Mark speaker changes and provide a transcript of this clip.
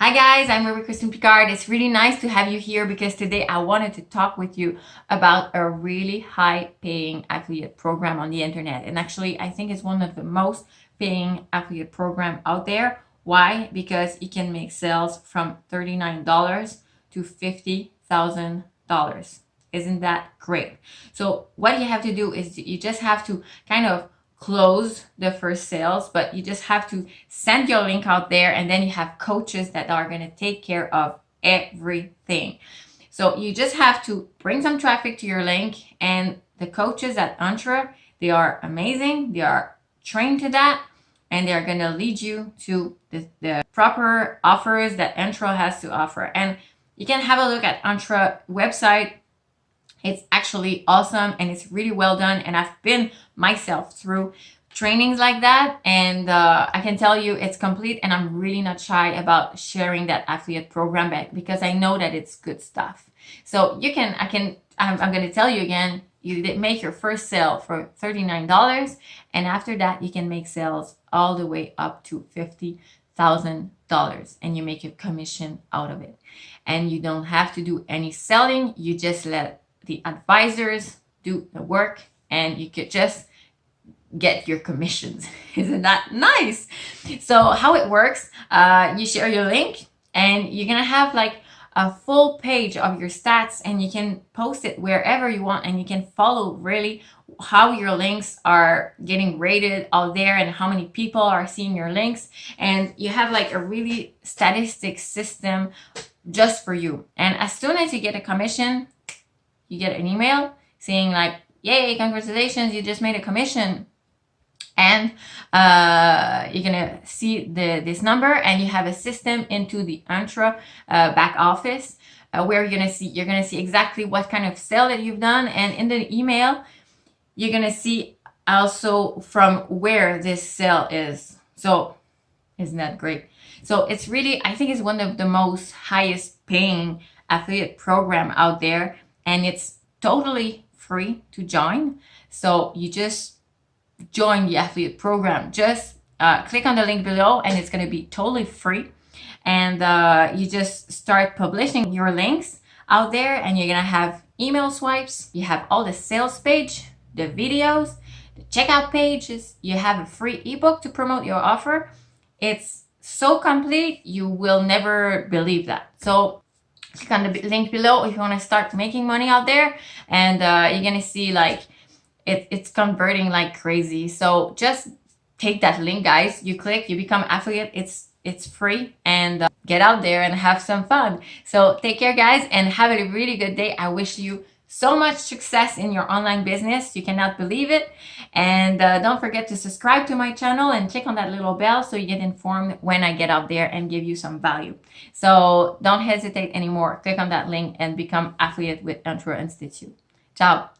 Speaker 1: Hi guys, I'm Ruby Kristen Picard. It's really nice to have you here because today I wanted to talk with you about a really high paying affiliate program on the internet. And actually, I think it's one of the most paying affiliate program out there. Why? Because you can make sales from $39 to $50,000. Isn't that great? So what you have to do is you just have to kind of close the first sales, but you just have to send your link out there, and then you have coaches that are going to take care of everything. So you just have to bring some traffic to your link, and the coaches at Entra, they are amazing. They are trained to that, and they're going to lead you to the proper offers that Entra has to offer. And you can have a look at Entra website. It's actually awesome and it's really well done. And I've been myself through trainings like that. And I can tell you it's complete, and I'm really not shy about sharing that affiliate program back because I know that it's good stuff. So I'm going to tell you again, you make your first sale for $39. And after that, you can make sales all the way up to $50,000, and you make a commission out of it. And you don't have to do any selling. You just let the advisors do the work, and you could just get your commissions. Isn't that nice? So how it works, you share your link, and you're gonna have like a full page of your stats, and you can post it wherever you want, and you can follow really how your links are getting rated out there and how many people are seeing your links. And you have like a really statistic system just for you. And as soon as you get a commission, you get an email saying like, yay, congratulations, you just made a commission. And you're gonna see this number, and you have a system into the Entra back office where you're gonna see exactly what kind of sale that you've done. And in the email, you're gonna see also from where this sale is. So isn't that great? So it's really, I think it's one of the most highest paying affiliate program out there, and it's totally free to join. So you just join the affiliate program. Just click on the link below, and it's going to be totally free. And you just start publishing your links out there, and you're going to have email swipes. You have all the sales page, the videos, the checkout pages. You have a free ebook to promote your offer. It's so complete, you will never believe that. So click on the link below if you want to start making money out there, and you're gonna see like it's converting like crazy. So just take that link, guys. You click, you become affiliate. It's free, and get out there and have some fun. So take care, guys, and have a really good day. I wish you so much success in your online business. You cannot believe it. And don't forget to subscribe to my channel and click on that little bell so you get informed when I get out there and give you some value. So don't hesitate anymore. Click on that link and become affiliate with Entra Institute. Ciao.